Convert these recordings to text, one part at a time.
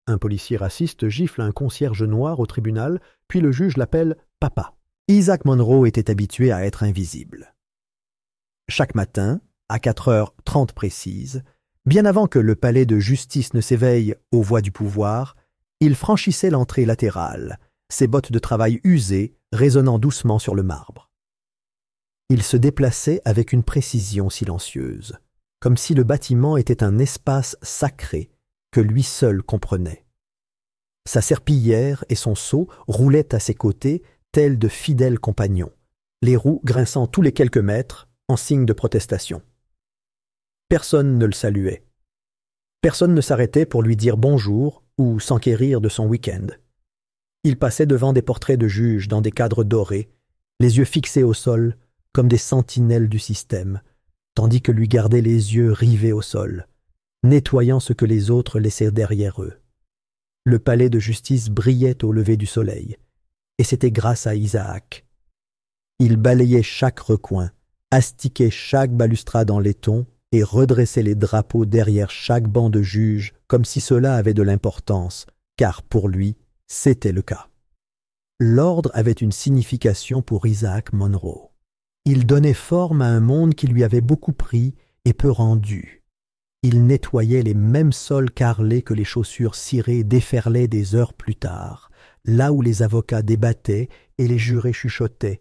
Un policier raciste gifle un concierge noir au tribunal, puis le juge l'appelle « papa ». Isaac Monroe était habitué à être invisible. Chaque matin, à 4h30 précises, bien avant que le palais de justice ne s'éveille aux voix du pouvoir, il franchissait l'entrée latérale, ses bottes de travail usées résonnant doucement sur le marbre. Il se déplaçait avec une précision silencieuse, comme si le bâtiment était un espace sacré que lui seul comprenait. Sa serpillière et son seau roulaient à ses côtés tels de fidèles compagnons, les roues grinçant tous les quelques mètres en signe de protestation. Personne ne le saluait. Personne ne s'arrêtait pour lui dire bonjour ou s'enquérir de son week-end. Il passait devant des portraits de juges dans des cadres dorés, les yeux fixés au sol comme des sentinelles du système, tandis que lui gardaient les yeux rivés au sol, nettoyant ce que les autres laissaient derrière eux. Le palais de justice brillait au lever du soleil, et c'était grâce à Isaac. Il balayait chaque recoin, astiquait chaque balustrade en laiton et redressait les drapeaux derrière chaque banc de juges comme si cela avait de l'importance, car pour lui, c'était le cas. L'ordre avait une signification pour Isaac Monroe. Il donnait forme à un monde qui lui avait beaucoup pris et peu rendu. Il nettoyait les mêmes sols carrelés que les chaussures cirées déferlaient des heures plus tard, là où les avocats débattaient et les jurés chuchotaient,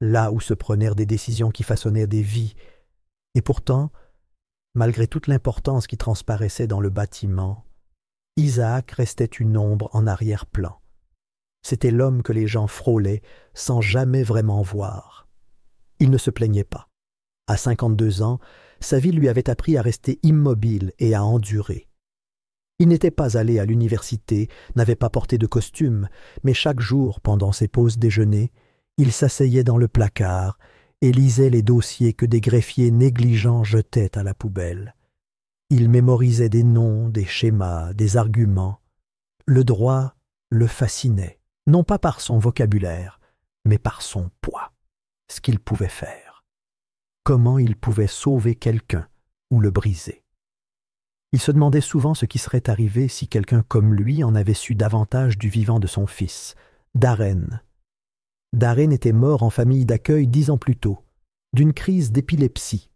là où se prenèrent des décisions qui façonnèrent des vies. Et pourtant, malgré toute l'importance qui transparaissait dans le bâtiment, Isaac restait une ombre en arrière-plan. C'était l'homme que les gens frôlaient sans jamais vraiment voir. Il ne se plaignait pas. À 52 ans, sa vie lui avait appris à rester immobile et à endurer. Il n'était pas allé à l'université, n'avait pas porté de costume, mais chaque jour, pendant ses pauses déjeuner, il s'asseyait dans le placard et lisait les dossiers que des greffiers négligents jetaient à la poubelle. Il mémorisait des noms, des schémas, des arguments. Le droit le fascinait, non pas par son vocabulaire, mais par son poids, ce qu'il pouvait faire. Comment il pouvait sauver quelqu'un ou le briser. Il se demandait souvent ce qui serait arrivé si quelqu'un comme lui en avait su davantage du vivant de son fils, Darren. Darren était mort en famille d'accueil 10 ans plus tôt, d'une crise d'épilepsie.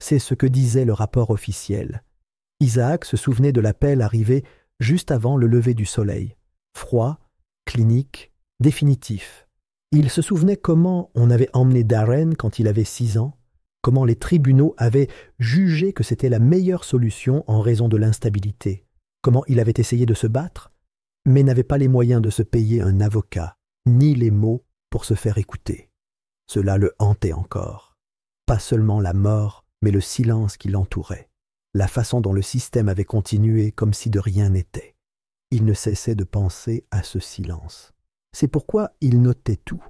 C'est ce que disait le rapport officiel. Isaac se souvenait de l'appel arrivé juste avant le lever du soleil. Froid, clinique, définitif. Il se souvenait comment on avait emmené Darren quand il avait 6 ans, comment les tribunaux avaient jugé que c'était la meilleure solution en raison de l'instabilité, comment il avait essayé de se battre, mais n'avait pas les moyens de se payer un avocat, ni les mots pour se faire écouter. Cela le hantait encore. Pas seulement la mort, mais le silence qui l'entourait, la façon dont le système avait continué comme si de rien n'était. Il ne cessait de penser à ce silence. C'est pourquoi il notait tout.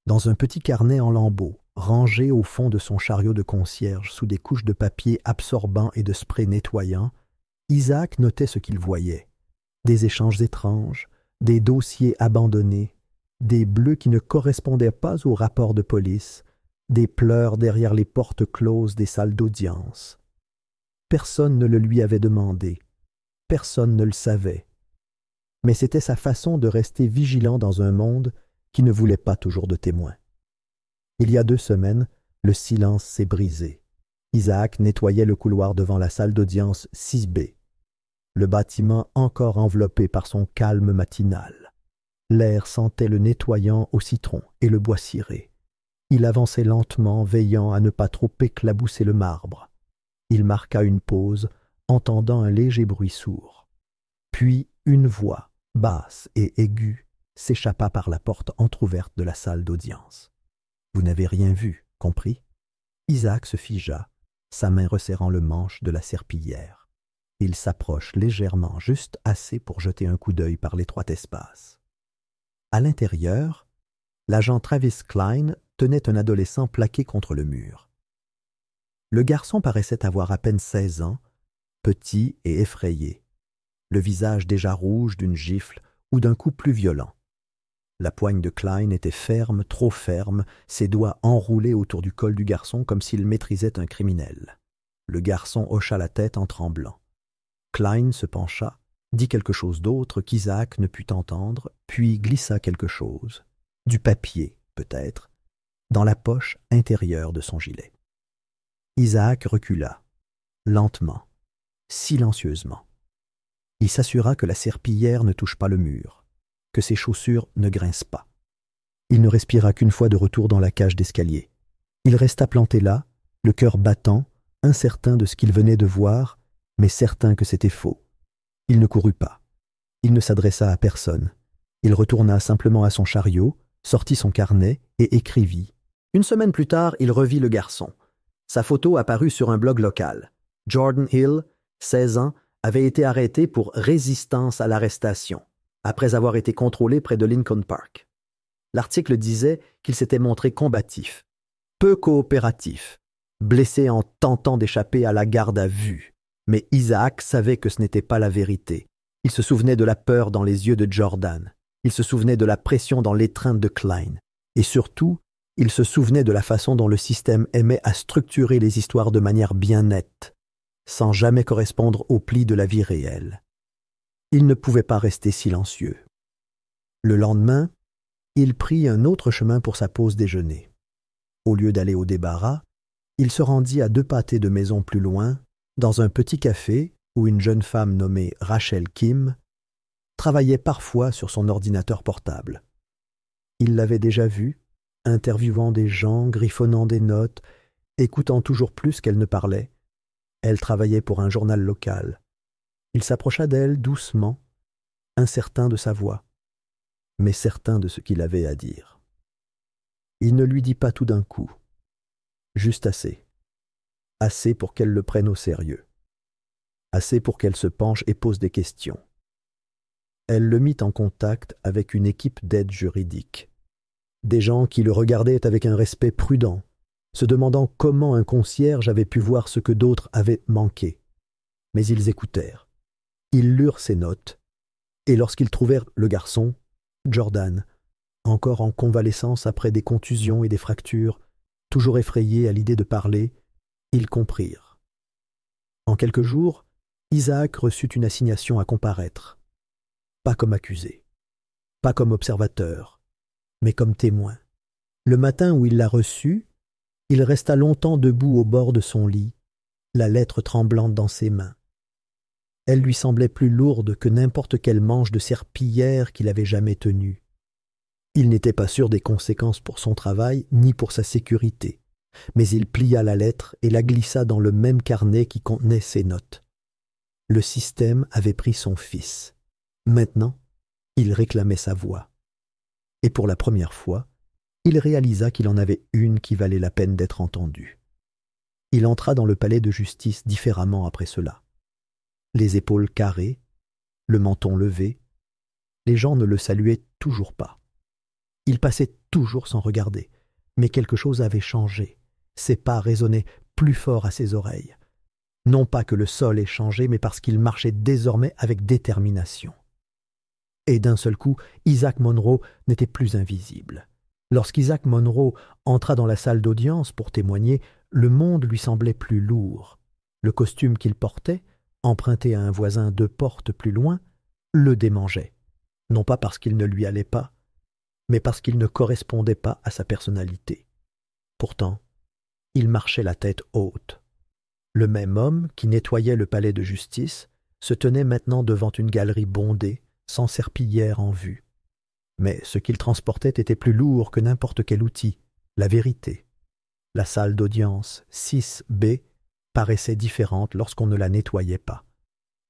Dans un petit carnet en lambeaux, rangé au fond de son chariot de concierge sous des couches de papier absorbant et de spray nettoyant, Isaac notait ce qu'il voyait. Des échanges étranges, des dossiers abandonnés, des bleus qui ne correspondaient pas aux rapports de police, des pleurs derrière les portes closes des salles d'audience. Personne ne le lui avait demandé, personne ne le savait. Mais c'était sa façon de rester vigilant dans un monde qui ne voulait pas toujours de témoins. Il y a 2 semaines, le silence s'est brisé. Isaac nettoyait le couloir devant la salle d'audience 6B. Le bâtiment encore enveloppé par son calme matinal. L'air sentait le nettoyant au citron et le bois ciré. Il avançait lentement, veillant à ne pas trop éclabousser le marbre. Il marqua une pause, entendant un léger bruit sourd. Puis une voix, basse et aiguë, s'échappa par la porte entr'ouverte de la salle d'audience. « Vous n'avez rien vu, compris ?» Isaac se figea, sa main resserrant le manche de la serpillière. Il s'approche légèrement, juste assez pour jeter un coup d'œil par l'étroit espace. À l'intérieur, l'agent Travis Klein tenait un adolescent plaqué contre le mur. Le garçon paraissait avoir à peine 16 ans, petit et effrayé, le visage déjà rouge d'une gifle ou d'un coup plus violent. La poigne de Klein était ferme, trop ferme, ses doigts enroulés autour du col du garçon comme s'il maîtrisait un criminel. Le garçon hocha la tête en tremblant. Klein se pencha, dit quelque chose d'autre qu'Isaac ne put entendre, puis glissa quelque chose, du papier peut-être, dans la poche intérieure de son gilet. Isaac recula, lentement, silencieusement. Il s'assura que la serpillière ne touche pas le mur, que ses chaussures ne grincent pas. Il ne respira qu'une fois de retour dans la cage d'escalier. Il resta planté là, le cœur battant, incertain de ce qu'il venait de voir, mais certain que c'était faux. Il ne courut pas. Il ne s'adressa à personne. Il retourna simplement à son chariot, sortit son carnet et écrivit. Une semaine plus tard, il revit le garçon. Sa photo apparut sur un blog local. Jordan Hill, 16 ans, avait été arrêté pour résistance à l'arrestation, après avoir été contrôlé près de Lincoln Park. L'article disait qu'il s'était montré combatif, peu coopératif, blessé en tentant d'échapper à la garde à vue. Mais Isaac savait que ce n'était pas la vérité. Il se souvenait de la peur dans les yeux de Jordan. Il se souvenait de la pression dans l'étreinte de Klein. Et surtout, il se souvenait de la façon dont le système aimait à structurer les histoires de manière bien nette, sans jamais correspondre aux plis de la vie réelle. Il ne pouvait pas rester silencieux. Le lendemain, il prit un autre chemin pour sa pause déjeuner. Au lieu d'aller au débarras, il se rendit à 2 pâtés de maison plus loin, dans un petit café où une jeune femme nommée Rachel Kim travaillait parfois sur son ordinateur portable. Il l'avait déjà vue, interviewant des gens, griffonnant des notes, écoutant toujours plus qu'elle ne parlait. Elle travaillait pour un journal local. Il s'approcha d'elle doucement, incertain de sa voix, mais certain de ce qu'il avait à dire. Il ne lui dit pas tout d'un coup, juste assez. Assez pour qu'elle le prenne au sérieux. Assez pour qu'elle se penche et pose des questions. Elle le mit en contact avec une équipe d'aide juridique. Des gens qui le regardaient avec un respect prudent, se demandant comment un concierge avait pu voir ce que d'autres avaient manqué. Mais ils écoutèrent. Ils lurent ses notes, et lorsqu'ils trouvèrent le garçon, Jordan, encore en convalescence après des contusions et des fractures, toujours effrayé à l'idée de parler, ils comprirent. En quelques jours, Isaac reçut une assignation à comparaître. Pas comme accusé, pas comme observateur, mais comme témoin. Le matin où il l'a reçue, il resta longtemps debout au bord de son lit, la lettre tremblante dans ses mains. Elle lui semblait plus lourde que n'importe quel manche de serpillière qu'il avait jamais tenu. Il n'était pas sûr des conséquences pour son travail ni pour sa sécurité, mais il plia la lettre et la glissa dans le même carnet qui contenait ses notes. Le système avait pris son fils. Maintenant, il réclamait sa voix. Et pour la première fois, il réalisa qu'il en avait une qui valait la peine d'être entendue. Il entra dans le palais de justice différemment après cela. Les épaules carrées, le menton levé, les gens ne le saluaient toujours pas. Il passait toujours sans regarder, mais quelque chose avait changé. Ses pas résonnaient plus fort à ses oreilles. Non pas que le sol ait changé, mais parce qu'il marchait désormais avec détermination. Et d'un seul coup, Isaac Monroe n'était plus invisible. Lorsqu'Isaac Monroe entra dans la salle d'audience pour témoigner, le monde lui semblait plus lourd. Le costume qu'il portait, emprunté à un voisin 2 portes plus loin, le démangeait. Non pas parce qu'il ne lui allait pas, mais parce qu'il ne correspondait pas à sa personnalité. Pourtant, il marchait la tête haute. Le même homme qui nettoyait le palais de justice se tenait maintenant devant une galerie bondée, sans serpillière en vue. Mais ce qu'il transportait était plus lourd que n'importe quel outil, la vérité. La salle d'audience 6B paraissait différente lorsqu'on ne la nettoyait pas.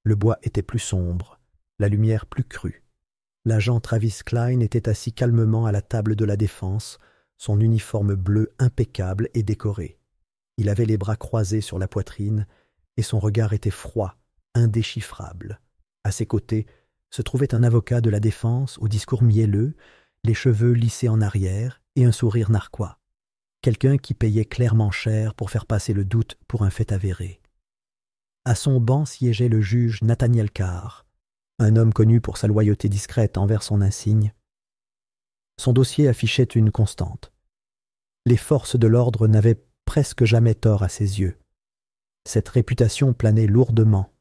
Le bois était plus sombre, la lumière plus crue. L'agent Travis Klein était assis calmement à la table de la défense, son uniforme bleu impeccable et décoré. Il avait les bras croisés sur la poitrine et son regard était froid, indéchiffrable. À ses côtés se trouvait un avocat de la défense au discours mielleux, les cheveux lissés en arrière et un sourire narquois. Quelqu'un qui payait clairement cher pour faire passer le doute pour un fait avéré. À son banc siégeait le juge Nathaniel Carr, un homme connu pour sa loyauté discrète envers son insigne. Son dossier affichait une constante. Les forces de l'ordre n'avaient presque jamais tort à ses yeux. Cette réputation planait lourdement.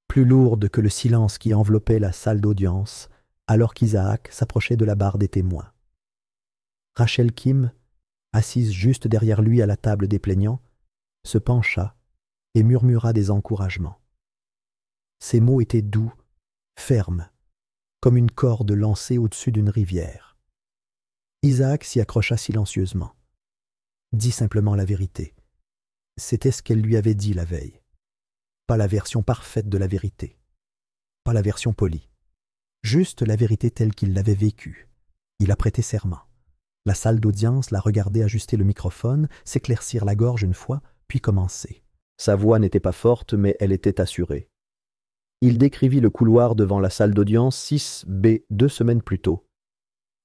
plus lourde que le silence qui enveloppait la salle d'audience, alors qu'Isaac s'approchait de la barre des témoins. Rachel Kim, assise juste derrière lui à la table des plaignants, se pencha et murmura des encouragements. Ses mots étaient doux, fermes, comme une corde lancée au-dessus d'une rivière. Isaac s'y accrocha silencieusement. Dis simplement la vérité. C'était ce qu'elle lui avait dit la veille. Pas la version parfaite de la vérité. Pas la version polie. Juste la vérité telle qu'il l'avait vécue. Il a prêté serment. La salle d'audience l'a regardé ajuster le microphone, s'éclaircir la gorge une fois, puis commencer. Sa voix n'était pas forte, mais elle était assurée. Il décrivit le couloir devant la salle d'audience 6B 2 semaines plus tôt.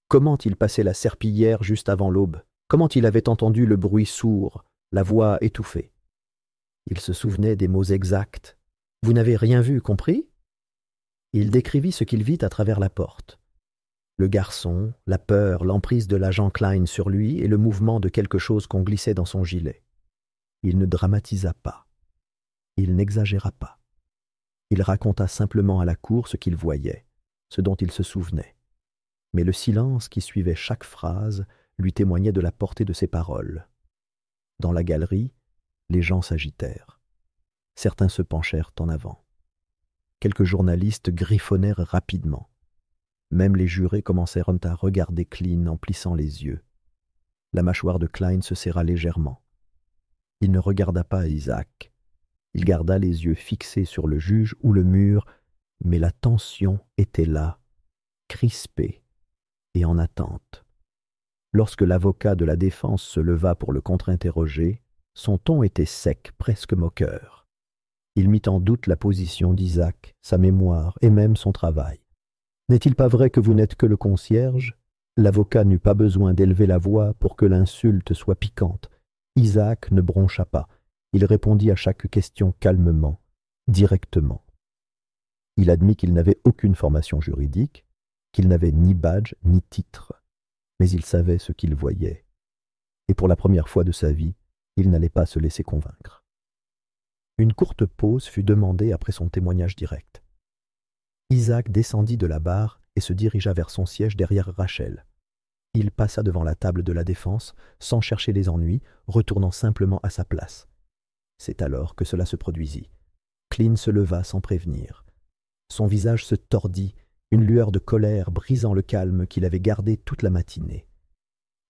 Comment il passait la serpillière juste avant l'aube? Comment il avait entendu le bruit sourd, la voix étouffée? Il se souvenait des mots exacts. « Vous n'avez rien vu, compris ?» Il décrivit ce qu'il vit à travers la porte. Le garçon, la peur, l'emprise de l'agent Klein sur lui et le mouvement de quelque chose qu'on glissait dans son gilet. Il ne dramatisa pas. Il n'exagéra pas. Il raconta simplement à la cour ce qu'il voyait, ce dont il se souvenait. Mais le silence qui suivait chaque phrase lui témoignait de la portée de ses paroles. Dans la galerie, les gens s'agitèrent. Certains se penchèrent en avant. Quelques journalistes griffonnèrent rapidement. Même les jurés commencèrent à regarder Klein en plissant les yeux. La mâchoire de Klein se serra légèrement. Il ne regarda pas Isaac. Il garda les yeux fixés sur le juge ou le mur, mais la tension était là, crispée et en attente. Lorsque l'avocat de la défense se leva pour le contre-interroger, son ton était sec, presque moqueur. Il mit en doute la position d'Isaac, sa mémoire et même son travail. « N'est-il pas vrai que vous n'êtes que le concierge ?» L'avocat n'eut pas besoin d'élever la voix pour que l'insulte soit piquante. Isaac ne broncha pas. Il répondit à chaque question calmement, directement. Il admit qu'il n'avait aucune formation juridique, qu'il n'avait ni badge ni titre, mais il savait ce qu'il voyait. Et pour la première fois de sa vie, il n'allait pas se laisser convaincre. Une courte pause fut demandée après son témoignage direct. Isaac descendit de la barre et se dirigea vers son siège derrière Rachel. Il passa devant la table de la défense, sans chercher les ennuis, retournant simplement à sa place. C'est alors que cela se produisit. Klein se leva sans prévenir. Son visage se tordit, une lueur de colère brisant le calme qu'il avait gardé toute la matinée.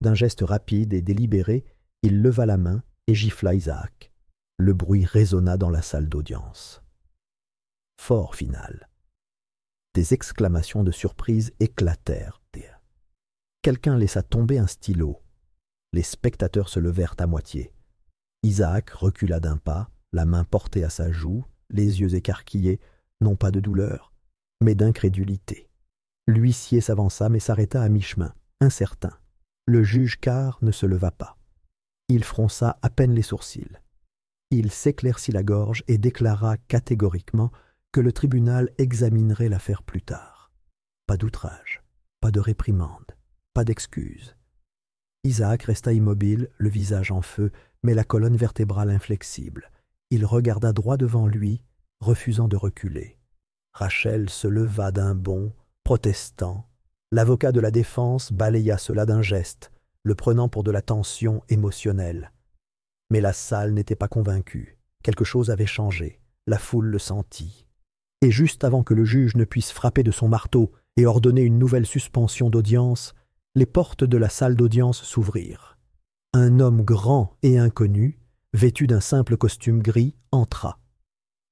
D'un geste rapide et délibéré, il leva la main et gifla Isaac. Le bruit résonna dans la salle d'audience. Fort final. Des exclamations de surprise éclatèrent. Quelqu'un laissa tomber un stylo. Les spectateurs se levèrent à moitié. Isaac recula d'un pas, la main portée à sa joue, les yeux écarquillés, non pas de douleur, mais d'incrédulité. L'huissier s'avança mais s'arrêta à mi-chemin, incertain. Le juge Carr ne se leva pas. Il fronça à peine les sourcils. Il s'éclaircit la gorge et déclara catégoriquement que le tribunal examinerait l'affaire plus tard. Pas d'outrage, pas de réprimande, pas d'excuse. Isaac resta immobile, le visage en feu, mais la colonne vertébrale inflexible. Il regarda droit devant lui, refusant de reculer. Rachel se leva d'un bond, protestant. L'avocat de la défense balaya cela d'un geste, le prenant pour de la tension émotionnelle. Mais la salle n'était pas convaincue. Quelque chose avait changé. La foule le sentit. Et juste avant que le juge ne puisse frapper de son marteau et ordonner une nouvelle suspension d'audience, les portes de la salle d'audience s'ouvrirent. Un homme grand et inconnu, vêtu d'un simple costume gris, entra.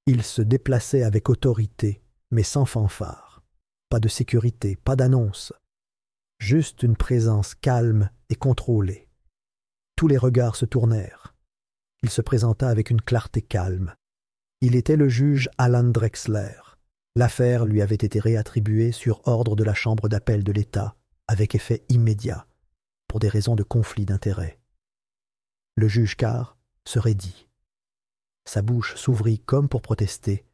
Il se déplaçait avec autorité, mais sans fanfare. Pas de sécurité, pas d'annonce. Juste une présence calme et contrôlée. Tous les regards se tournèrent. Il se présenta avec une clarté calme. Il était le juge Alan Drexler. L'affaire lui avait été réattribuée sur ordre de la Chambre d'appel de l'État, avec effet immédiat, pour des raisons de conflit d'intérêts. Le juge Carr se raidit. Sa bouche s'ouvrit comme pour protester,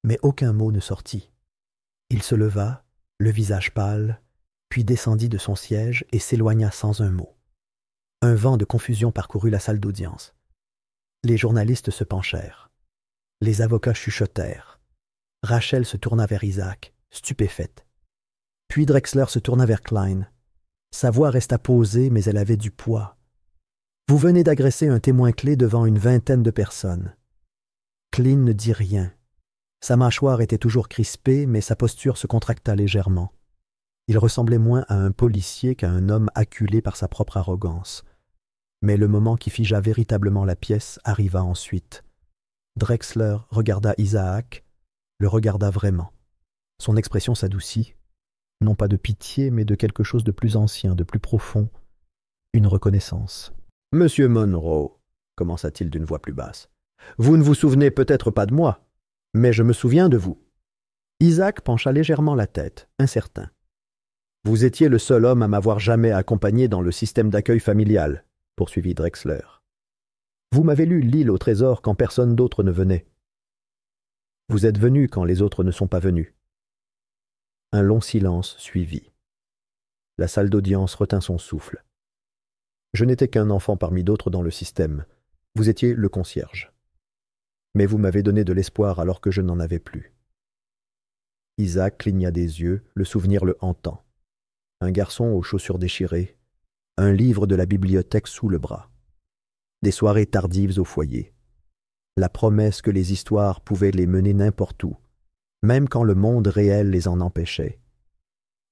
mais aucun mot ne sortit. Il se leva, le visage pâle, puis descendit de son siège et s'éloigna sans un mot. Un vent de confusion parcourut la salle d'audience. Les journalistes se penchèrent. Les avocats chuchotèrent. Rachel se tourna vers Isaac, stupéfaite. Puis Drexler se tourna vers Klein. Sa voix resta posée, mais elle avait du poids. « Vous venez d'agresser un témoin clé devant une vingtaine de personnes. » Klein ne dit rien. Sa mâchoire était toujours crispée, mais sa posture se contracta légèrement. Il ressemblait moins à un policier qu'à un homme acculé par sa propre arrogance. Mais le moment qui figea véritablement la pièce arriva ensuite. Drexler regarda Isaac, le regarda vraiment. Son expression s'adoucit, non pas de pitié, mais de quelque chose de plus ancien, de plus profond, une reconnaissance. « Monsieur Monroe, commença-t-il d'une voix plus basse, vous ne vous souvenez peut-être pas de moi, mais je me souviens de vous. » Isaac pencha légèrement la tête, incertain. « Vous étiez le seul homme à m'avoir jamais accompagné dans le système d'accueil familial, » poursuivit Drexler. « Vous m'avez lu L'île au trésor quand personne d'autre ne venait. Vous êtes venu quand les autres ne sont pas venus. » Un long silence suivit. La salle d'audience retint son souffle. « Je n'étais qu'un enfant parmi d'autres dans le système. Vous étiez le concierge. Mais vous m'avez donné de l'espoir alors que je n'en avais plus. » Isaac cligna des yeux, le souvenir le hantant. Un garçon aux chaussures déchirées, un livre de la bibliothèque sous le bras. Des soirées tardives au foyer. La promesse que les histoires pouvaient les mener n'importe où, même quand le monde réel les en empêchait.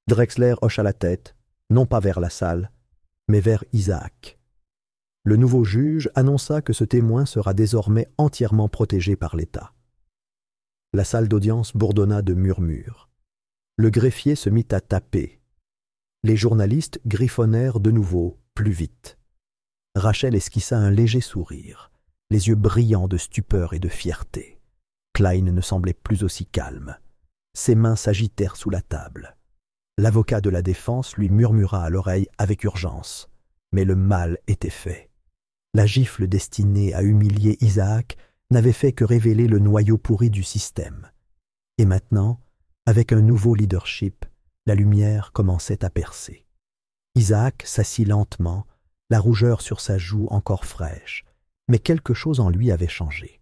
Drexler hocha la tête, non pas vers la salle, mais vers Isaac. Le nouveau juge annonça que ce témoin sera désormais entièrement protégé par l'État. La salle d'audience bourdonna de murmures. Le greffier se mit à taper. Les journalistes griffonnèrent de nouveau, plus vite. Rachel esquissa un léger sourire, les yeux brillants de stupeur et de fierté. Klein ne semblait plus aussi calme. Ses mains s'agitèrent sous la table. L'avocat de la défense lui murmura à l'oreille avec urgence. Mais le mal était fait. La gifle destinée à humilier Isaac n'avait fait que révéler le noyau pourri du système. Et maintenant, avec un nouveau leadership, la lumière commençait à percer. Isaac s'assit lentement, la rougeur sur sa joue encore fraîche, mais quelque chose en lui avait changé.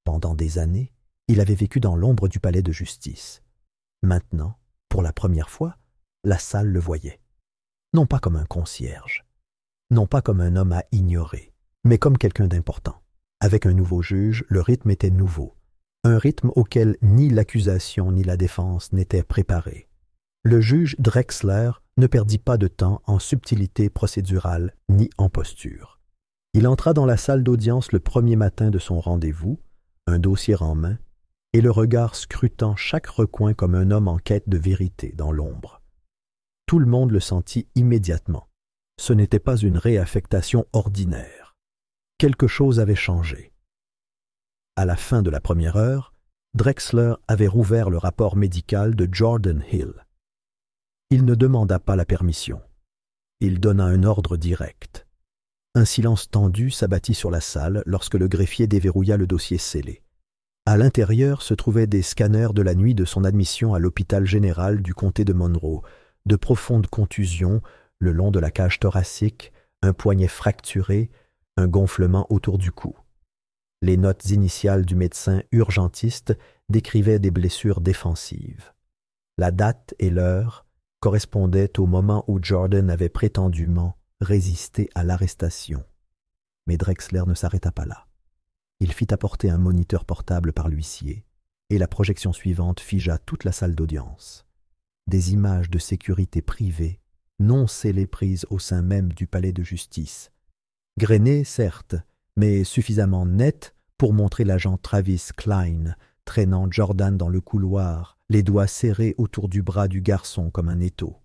Pendant des années, il avait vécu dans l'ombre du palais de justice. Maintenant, pour la première fois, la salle le voyait. Non pas comme un concierge, non pas comme un homme à ignorer, mais comme quelqu'un d'important. Avec un nouveau juge, le rythme était nouveau, un rythme auquel ni l'accusation ni la défense n'étaient préparés. Le juge Drexler ne perdit pas de temps en subtilité procédurale ni en posture. Il entra dans la salle d'audience le premier matin de son rendez-vous, un dossier en main, et le regard scrutant chaque recoin comme un homme en quête de vérité dans l'ombre. Tout le monde le sentit immédiatement. Ce n'était pas une réaffectation ordinaire. Quelque chose avait changé. À la fin de la première heure, Drexler avait rouvert le rapport médical de Jordan Hill. Il ne demanda pas la permission. Il donna un ordre direct. Un silence tendu s'abattit sur la salle lorsque le greffier déverrouilla le dossier scellé. À l'intérieur se trouvaient des scanners de la nuit de son admission à l'hôpital général du comté de Monroe, de profondes contusions le long de la cage thoracique, un poignet fracturé, un gonflement autour du cou. Les notes initiales du médecin urgentiste décrivaient des blessures défensives. La date et l'heure correspondaient au moment où Jordan avait prétendument résisté à l'arrestation. Mais Drexler ne s'arrêta pas là. Il fit apporter un moniteur portable par l'huissier, et la projection suivante figea toute la salle d'audience. Des images de sécurité privée, non scellées prises au sein même du palais de justice. Grainées, certes, mais suffisamment nettes pour montrer l'agent Travis Klein traînant Jordan dans le couloir, les doigts serrés autour du bras du garçon comme un étau.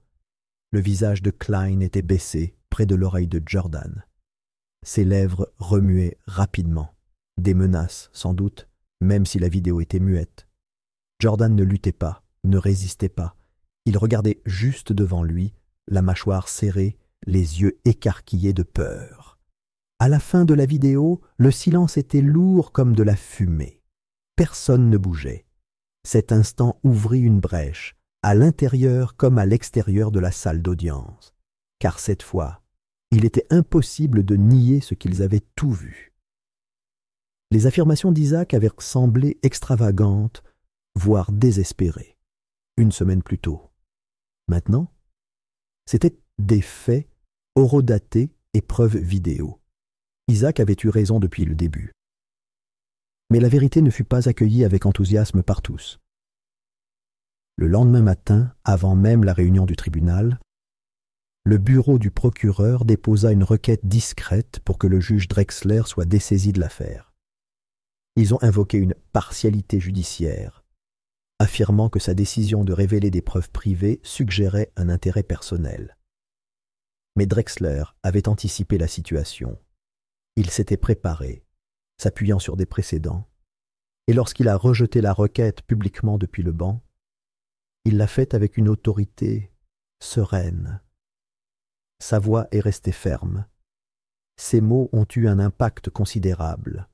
Le visage de Klein était baissé près de l'oreille de Jordan. Ses lèvres remuaient rapidement. Des menaces, sans doute, même si la vidéo était muette. Jordan ne luttait pas, ne résistait pas. Il regardait juste devant lui, la mâchoire serrée, les yeux écarquillés de peur. À la fin de la vidéo, le silence était lourd comme de la fumée. Personne ne bougeait. Cet instant ouvrit une brèche, à l'intérieur comme à l'extérieur de la salle d'audience. Car cette fois, il était impossible de nier ce qu'ils avaient tout vu. Les affirmations d'Isaac avaient semblé extravagantes, voire désespéré, une semaine plus tôt. Maintenant, c'étaient des faits horodatés et preuves vidéo. Isaac avait eu raison depuis le début. Mais la vérité ne fut pas accueillie avec enthousiasme par tous. Le lendemain matin, avant même la réunion du tribunal, le bureau du procureur déposa une requête discrète pour que le juge Drexler soit dessaisi de l'affaire. Ils ont invoqué une partialité judiciaire, affirmant que sa décision de révéler des preuves privées suggérait un intérêt personnel. Mais Drexler avait anticipé la situation. Il s'était préparé, s'appuyant sur des précédents, et lorsqu'il a rejeté la requête publiquement depuis le banc, il l'a faite avec une autorité sereine. Sa voix est restée ferme. Ses mots ont eu un impact considérable.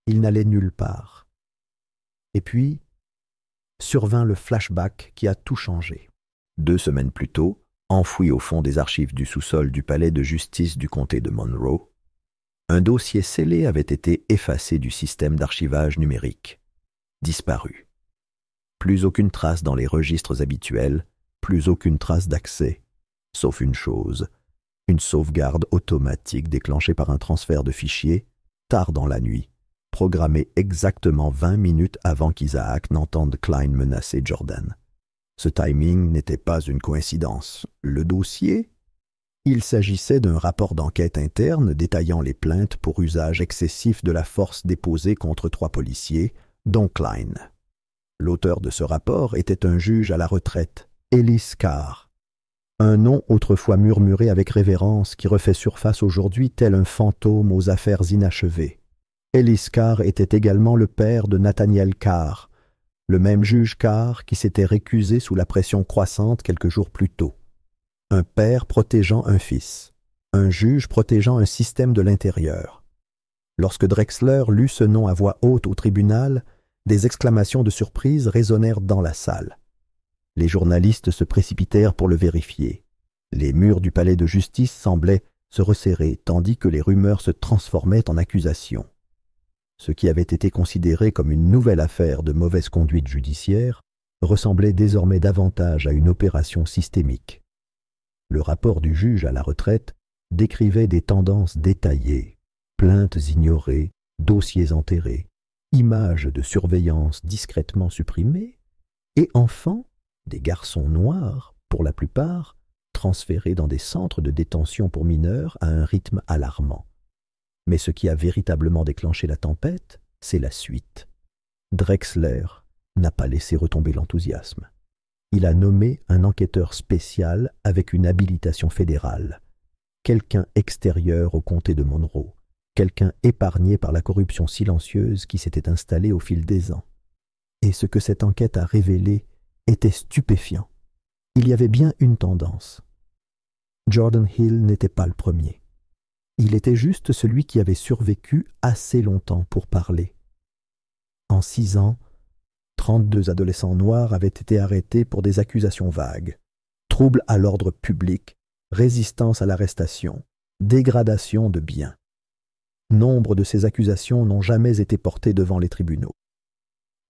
Il n'allait nulle part. Et puis, survint le flashback qui a tout changé. 2 semaines plus tôt, enfoui au fond des archives du sous-sol du palais de justice du comté de Monroe, un dossier scellé avait été effacé du système d'archivage numérique. Disparu. Plus aucune trace dans les registres habituels, plus aucune trace d'accès, sauf une chose, une sauvegarde automatique déclenchée par un transfert de fichiers, tard dans la nuit, programmé exactement 20 minutes avant qu'Isaac n'entende Klein menacer Jordan. Ce timing n'était pas une coïncidence. Le dossier? Il s'agissait d'un rapport d'enquête interne détaillant les plaintes pour usage excessif de la force déposées contre 3 policiers, dont Klein. L'auteur de ce rapport était un juge à la retraite, Ellis Carr, un nom autrefois murmuré avec révérence qui refait surface aujourd'hui tel un fantôme aux affaires inachevées. Ellis Carr était également le père de Nathaniel Carr, le même juge Carr qui s'était récusé sous la pression croissante quelques jours plus tôt. Un père protégeant un fils, un juge protégeant un système de l'intérieur. Lorsque Drexler lut ce nom à voix haute au tribunal, des exclamations de surprise résonnèrent dans la salle. Les journalistes se précipitèrent pour le vérifier. Les murs du palais de justice semblaient se resserrer, tandis que les rumeurs se transformaient en accusations. Ce qui avait été considéré comme une nouvelle affaire de mauvaise conduite judiciaire ressemblait désormais davantage à une opération systémique. Le rapport du juge à la retraite décrivait des tendances détaillées, plaintes ignorées, dossiers enterrés, images de surveillance discrètement supprimées, et enfants, des garçons noirs, pour la plupart, transférés dans des centres de détention pour mineurs à un rythme alarmant. Mais ce qui a véritablement déclenché la tempête, c'est la suite. Drexler n'a pas laissé retomber l'enthousiasme. Il a nommé un enquêteur spécial avec une habilitation fédérale, quelqu'un extérieur au comté de Monroe, quelqu'un épargné par la corruption silencieuse qui s'était installée au fil des ans. Et ce que cette enquête a révélé était stupéfiant. Il y avait bien une tendance. Jordan Hill n'était pas le premier. Il était juste celui qui avait survécu assez longtemps pour parler. En 6 ans, 32 adolescents noirs avaient été arrêtés pour des accusations vagues. Troubles à l'ordre public, résistance à l'arrestation, dégradation de biens. Nombre de ces accusations n'ont jamais été portées devant les tribunaux.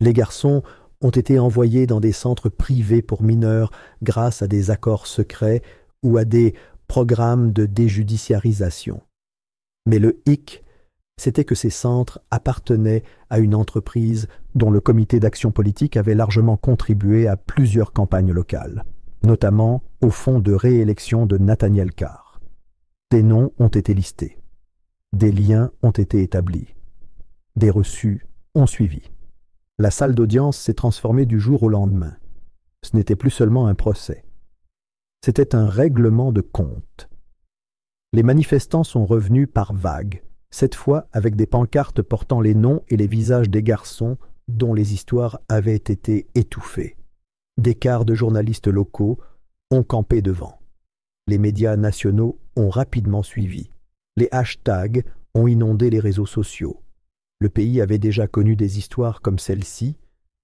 Les garçons ont été envoyés dans des centres privés pour mineurs grâce à des accords secrets ou à des programmes de déjudiciarisation. Mais le hic, c'était que ces centres appartenaient à une entreprise dont le comité d'action politique avait largement contribué à plusieurs campagnes locales, notamment au fonds de réélection de Nathaniel Carr. Des noms ont été listés, des liens ont été établis, des reçus ont suivi. La salle d'audience s'est transformée du jour au lendemain. Ce n'était plus seulement un procès. C'était un règlement de compte. Les manifestants sont revenus par vagues, cette fois avec des pancartes portant les noms et les visages des garçons dont les histoires avaient été étouffées. Des quarts de journalistes locaux ont campé devant. Les médias nationaux ont rapidement suivi. Les hashtags ont inondé les réseaux sociaux. Le pays avait déjà connu des histoires comme celle-ci,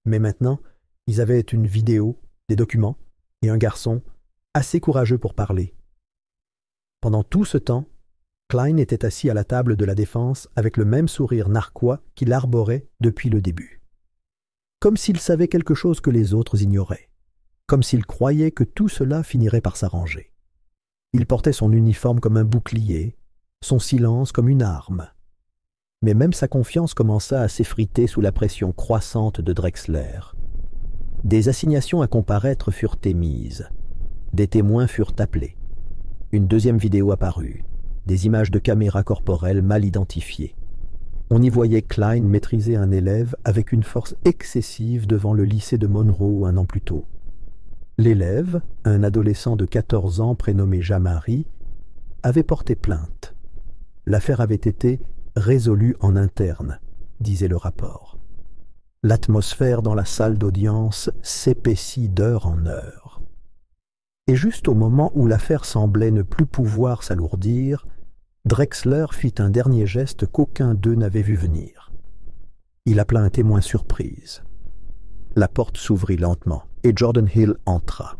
mais maintenant, ils avaient une vidéo, des documents et un garçon assez courageux pour parler. Pendant tout ce temps, Klein était assis à la table de la défense avec le même sourire narquois qu'il arborait depuis le début. comme s'il savait quelque chose que les autres ignoraient, comme s'il croyait que tout cela finirait par s'arranger. Il portait son uniforme comme un bouclier, son silence comme une arme. Mais même sa confiance commença à s'effriter sous la pression croissante de Drexler. Des assignations à comparaître furent émises. Des témoins furent appelés. Une deuxième vidéo apparut. Des images de caméras corporelles mal identifiées. On y voyait Cline maîtriser un élève avec une force excessive devant le lycée de Monroe un an plus tôt. L'élève, un adolescent de 14 ans prénommé Jamari, avait porté plainte. L'affaire avait été résolue en interne, disait le rapport. L'atmosphère dans la salle d'audience s'épaissit d'heure en heure. Et juste au moment où l'affaire semblait ne plus pouvoir s'alourdir, Drexler fit un dernier geste qu'aucun d'eux n'avait vu venir. Il appela un témoin surprise. La porte s'ouvrit lentement et Jordan Hill entra.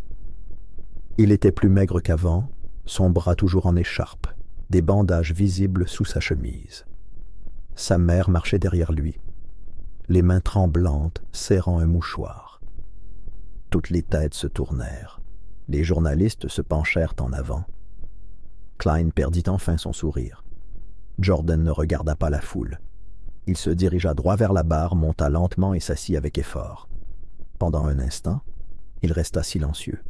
Il était plus maigre qu'avant, son bras toujours en écharpe, des bandages visibles sous sa chemise. Sa mère marchait derrière lui, les mains tremblantes serrant un mouchoir. Toutes les têtes se tournèrent. Les journalistes se penchèrent en avant. Cline perdit enfin son sourire. Jordan ne regarda pas la foule. Il se dirigea droit vers la barre, monta lentement et s'assit avec effort. Pendant un instant, il resta silencieux.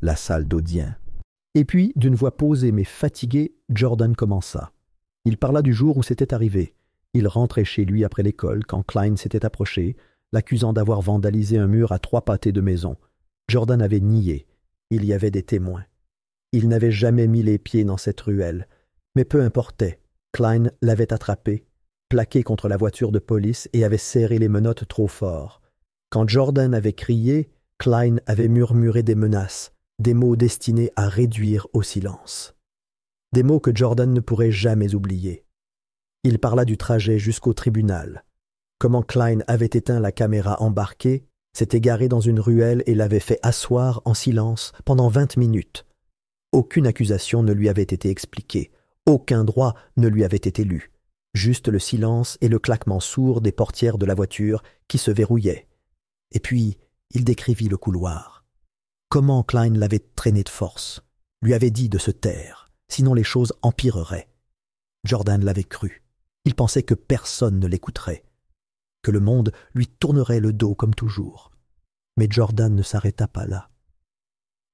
La salle d'audience. Et puis, d'une voix posée mais fatiguée, Jordan commença. Il parla du jour où c'était arrivé. Il rentrait chez lui après l'école quand Cline s'était approché, l'accusant d'avoir vandalisé un mur à 3 pâtés de maison. Jordan avait nié. Il y avait des témoins. Il n'avait jamais mis les pieds dans cette ruelle. Mais peu importait. Cline l'avait attrapé, plaqué contre la voiture de police et avait serré les menottes trop fort. Quand Jordan avait crié, Cline avait murmuré des menaces, des mots destinés à réduire au silence. Des mots que Jordan ne pourrait jamais oublier. Il parla du trajet jusqu'au tribunal. Comment Cline avait éteint la caméra embarquée, s'était garé dans une ruelle et l'avait fait asseoir en silence pendant 20 minutes. Aucune accusation ne lui avait été expliquée, aucun droit ne lui avait été lu. Juste le silence et le claquement sourd des portières de la voiture qui se verrouillaient. Et puis, il décrivit le couloir. Comment Cline l'avait traîné de force, lui avait dit de se taire, sinon les choses empireraient. Jordan l'avait cru. Il pensait que personne ne l'écouterait, que le monde lui tournerait le dos comme toujours. Mais Jordan ne s'arrêta pas là.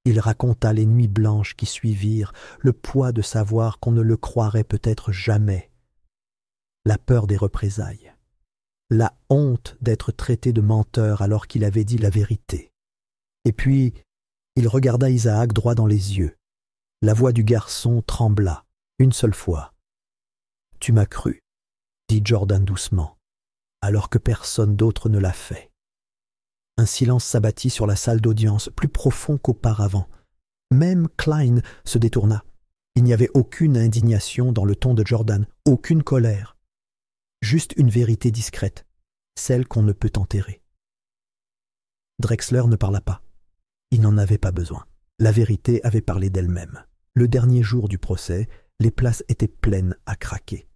Il raconta les nuits blanches qui suivirent, le poids de savoir qu'on ne le croirait peut-être jamais, la peur des représailles, la honte d'être traité de menteur alors qu'il avait dit la vérité. Et puis, il regarda Isaac droit dans les yeux. La voix du garçon trembla, une seule fois. « Tu m'as cru », dit Jordan doucement, alors que personne d'autre ne l'a fait. Un silence s'abattit sur la salle d'audience, plus profond qu'auparavant. Même Cline se détourna. Il n'y avait aucune indignation dans le ton de Jordan, aucune colère. Juste une vérité discrète, celle qu'on ne peut enterrer. Drexler ne parla pas. Il n'en avait pas besoin. La vérité avait parlé d'elle-même. Le dernier jour du procès, les places étaient pleines à craquer.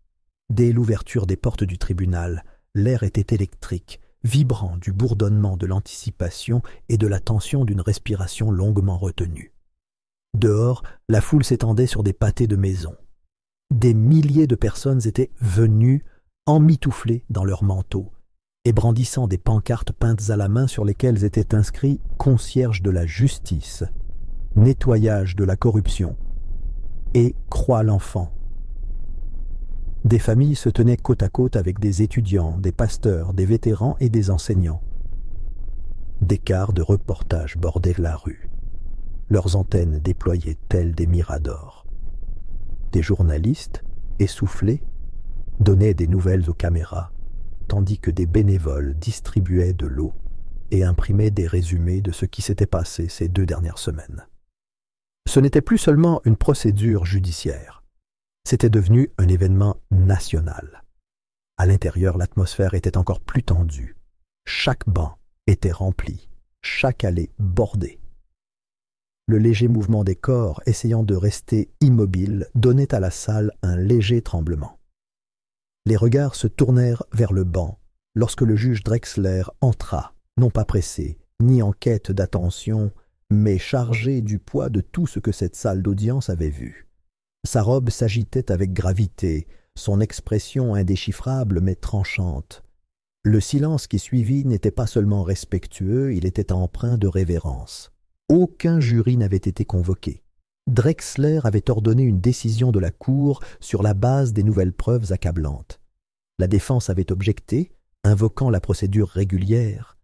Dès l'ouverture des portes du tribunal, l'air était électrique, vibrant du bourdonnement de l'anticipation et de la tension d'une respiration longuement retenue. Dehors, la foule s'étendait sur des pâtés de maisons. Des milliers de personnes étaient venues, emmitouflées dans leurs manteaux, et brandissant des pancartes peintes à la main sur lesquelles étaient inscrits « Concierge de la justice »,« Nettoyage de la corruption » et « Croix l'enfant ». Des familles se tenaient côte à côte avec des étudiants, des pasteurs, des vétérans et des enseignants. Des cars de reportage bordaient la rue. Leurs antennes déployaient telles des miradors. Des journalistes, essoufflés, donnaient des nouvelles aux caméras, tandis que des bénévoles distribuaient de l'eau et imprimaient des résumés de ce qui s'était passé ces 2 dernières semaines. Ce n'était plus seulement une procédure judiciaire. C'était devenu un événement national. À l'intérieur, l'atmosphère était encore plus tendue. Chaque banc était rempli, chaque allée bordée. Le léger mouvement des corps essayant de rester immobiles donnait à la salle un léger tremblement. Les regards se tournèrent vers le banc, lorsque le juge Drexler entra, non pas pressé, ni en quête d'attention, mais chargé du poids de tout ce que cette salle d'audience avait vu. Sa robe s'agitait avec gravité, son expression indéchiffrable mais tranchante. Le silence qui suivit n'était pas seulement respectueux, il était empreint de révérence. Aucun jury n'avait été convoqué. Drexler avait ordonné une décision de la Cour sur la base des nouvelles preuves accablantes. La défense avait objecté, invoquant la procédure régulière,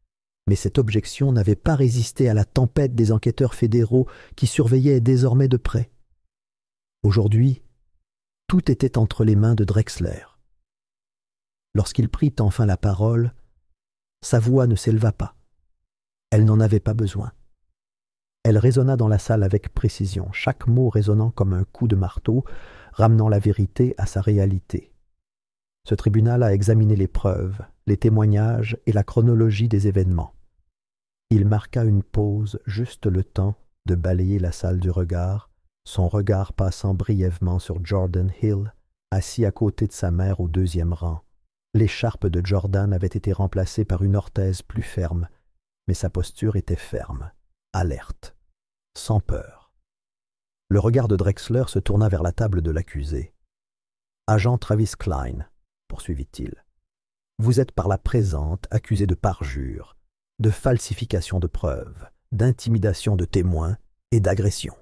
mais cette objection n'avait pas résisté à la tempête des enquêteurs fédéraux qui surveillaient désormais de près. Aujourd'hui, tout était entre les mains de Drexler. Lorsqu'il prit enfin la parole, sa voix ne s'éleva pas. Elle n'en avait pas besoin. Elle résonna dans la salle avec précision, chaque mot résonnant comme un coup de marteau, ramenant la vérité à sa réalité. Ce tribunal a examiné les preuves, les témoignages et la chronologie des événements. Il marqua une pause, juste le temps de balayer la salle du regard, son regard passant brièvement sur Jordan Hill, assis à côté de sa mère au deuxième rang. L'écharpe de Jordan avait été remplacée par une orthèse plus ferme, mais sa posture était ferme, alerte, sans peur. Le regard de Drexler se tourna vers la table de l'accusé. « Agent Travis Klein, poursuivit-il, vous êtes par la présente accusé de parjure, de falsification de preuves, d'intimidation de témoins et d'agression. »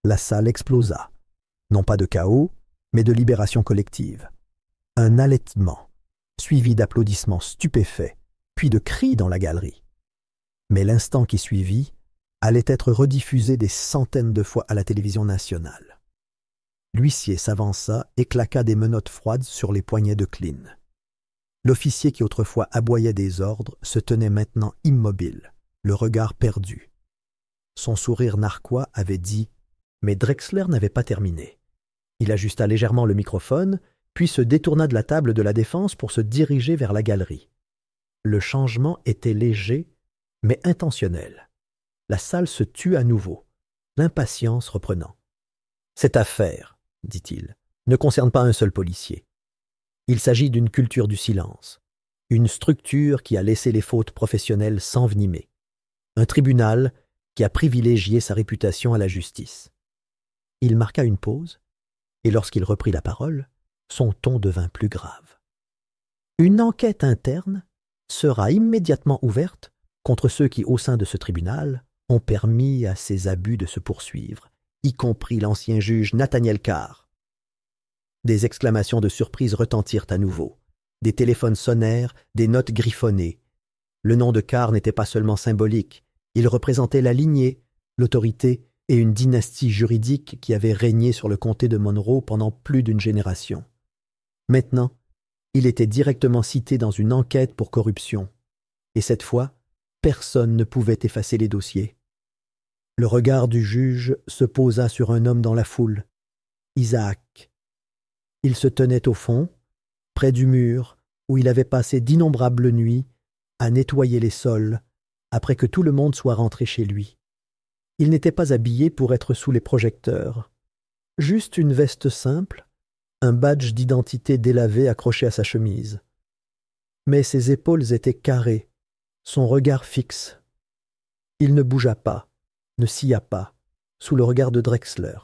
La salle explosa, non pas de chaos, mais de libération collective. Un halètement, suivi d'applaudissements stupéfaits, puis de cris dans la galerie. Mais l'instant qui suivit allait être rediffusé des centaines de fois à la télévision nationale. L'huissier s'avança et claqua des menottes froides sur les poignets de Klein. L'officier qui autrefois aboyait des ordres se tenait maintenant immobile, le regard perdu. Son sourire narquois avait dit « Mais Drexler n'avait pas terminé. » Il ajusta légèrement le microphone, puis se détourna de la table de la défense pour se diriger vers la galerie. Le changement était léger, mais intentionnel. La salle se tut à nouveau, l'impatience reprenant. « Cette affaire, dit-il, ne concerne pas un seul policier. Il s'agit d'une culture du silence, une structure qui a laissé les fautes professionnelles s'envenimer, un tribunal qui a privilégié sa réputation à la justice. » Il marqua une pause, et lorsqu'il reprit la parole, son ton devint plus grave. « Une enquête interne sera immédiatement ouverte contre ceux qui, au sein de ce tribunal, ont permis à ces abus de se poursuivre, y compris l'ancien juge Nathaniel Carr. » Des exclamations de surprise retentirent à nouveau. Des téléphones sonnèrent, des notes griffonnées. Le nom de Carr n'était pas seulement symbolique, il représentait la lignée, l'autorité et une dynastie juridique qui avait régné sur le comté de Monroe pendant plus d'une génération. Maintenant, il était directement cité dans une enquête pour corruption, et cette fois, personne ne pouvait effacer les dossiers. Le regard du juge se posa sur un homme dans la foule, Isaac. Il se tenait au fond, près du mur, où il avait passé d'innombrables nuits à nettoyer les sols, après que tout le monde soit rentré chez lui. Il n'était pas habillé pour être sous les projecteurs. Juste une veste simple, un badge d'identité délavé accroché à sa chemise. Mais ses épaules étaient carrées, son regard fixe. Il ne bougea pas, ne scia pas, sous le regard de Drexler.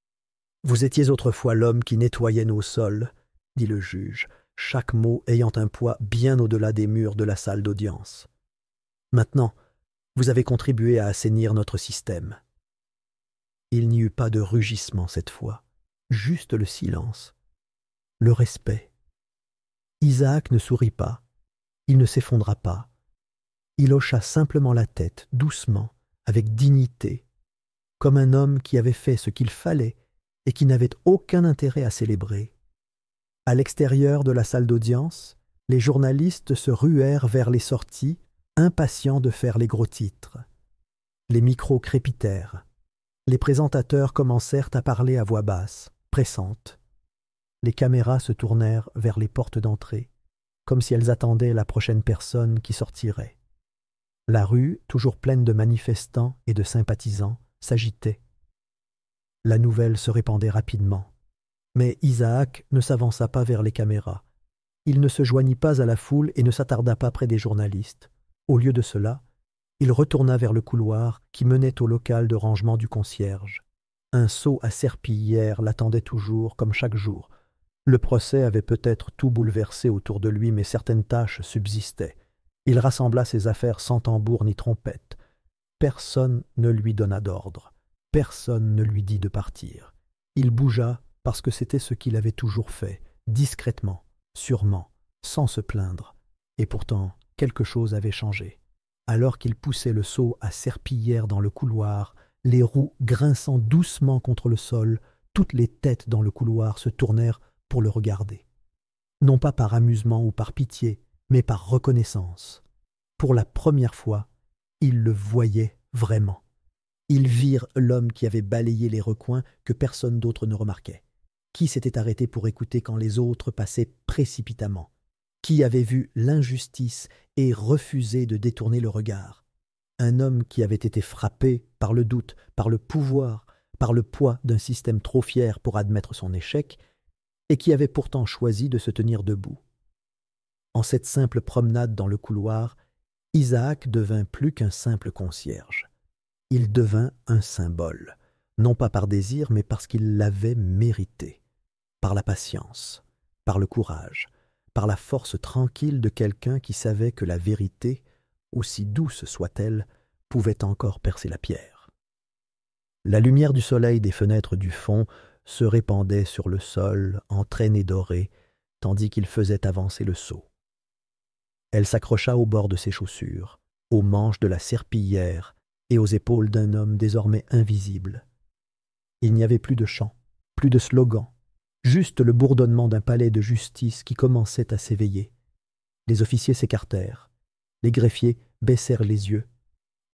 « Vous étiez autrefois l'homme qui nettoyait nos sols, » dit le juge, chaque mot ayant un poids bien au-delà des murs de la salle d'audience. « Maintenant, vous avez contribué à assainir notre système. » Il n'y eut pas de rugissement cette fois, juste le silence, le respect. Isaac ne sourit pas, il ne s'effondra pas. Il hocha simplement la tête, doucement, avec dignité, comme un homme qui avait fait ce qu'il fallait et qui n'avait aucun intérêt à célébrer. À l'extérieur de la salle d'audience, les journalistes se ruèrent vers les sorties, impatients de faire les gros titres. Les micros crépitèrent. Les présentateurs commencèrent à parler à voix basse, pressante. Les caméras se tournèrent vers les portes d'entrée, comme si elles attendaient la prochaine personne qui sortirait. La rue, toujours pleine de manifestants et de sympathisants, s'agitait. La nouvelle se répandait rapidement, mais Isaac ne s'avança pas vers les caméras. Il ne se joignit pas à la foule et ne s'attarda pas près des journalistes. Au lieu de cela, il retourna vers le couloir qui menait au local de rangement du concierge. Un seau à serpillière l'attendait toujours, comme chaque jour. Le procès avait peut-être tout bouleversé autour de lui, mais certaines tâches subsistaient. Il rassembla ses affaires sans tambour ni trompette. Personne ne lui donna d'ordre. Personne ne lui dit de partir. Il bougea parce que c'était ce qu'il avait toujours fait, discrètement, sûrement, sans se plaindre. Et pourtant, quelque chose avait changé. Alors qu'il poussait le seau à serpillière dans le couloir, les roues grinçant doucement contre le sol, toutes les têtes dans le couloir se tournèrent pour le regarder. Non pas par amusement ou par pitié, mais par reconnaissance. Pour la première fois, ils le voyaient vraiment. Ils virent l'homme qui avait balayé les recoins que personne d'autre ne remarquait, qui s'était arrêté pour écouter quand les autres passaient précipitamment, qui avait vu l'injustice et refusé de détourner le regard. Un homme qui avait été frappé par le doute, par le pouvoir, par le poids d'un système trop fier pour admettre son échec, et qui avait pourtant choisi de se tenir debout. En cette simple promenade dans le couloir, Isaac devint plus qu'un simple concierge. Il devint un symbole, non pas par désir, mais parce qu'il l'avait mérité, par la patience, par le courage, par la force tranquille de quelqu'un qui savait que la vérité, aussi douce soit-elle, pouvait encore percer la pierre. La lumière du soleil des fenêtres du fond se répandait sur le sol en traînées dorées, tandis qu'il faisait avancer le seau. Elle s'accrocha au bord de ses chaussures, aux manches de la serpillière et aux épaules d'un homme désormais invisible. Il n'y avait plus de chants, plus de slogans, juste le bourdonnement d'un palais de justice qui commençait à s'éveiller. Les officiers s'écartèrent, les greffiers baissèrent les yeux,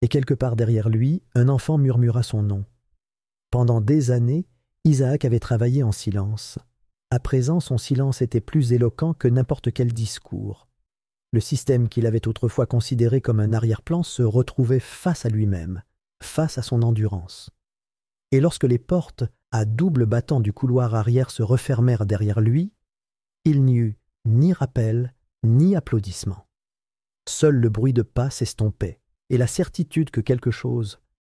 et quelque part derrière lui, un enfant murmura son nom. Pendant des années, Isaac avait travaillé en silence. À présent, son silence était plus éloquent que n'importe quel discours. Le système qu'il avait autrefois considéré comme un arrière-plan se retrouvait face à lui-même, face à son endurance. Et lorsque les portes à double battant du couloir arrière se refermèrent derrière lui, il n'y eut ni rappel, ni applaudissement. Seul le bruit de pas s'estompait, et la certitude que quelque chose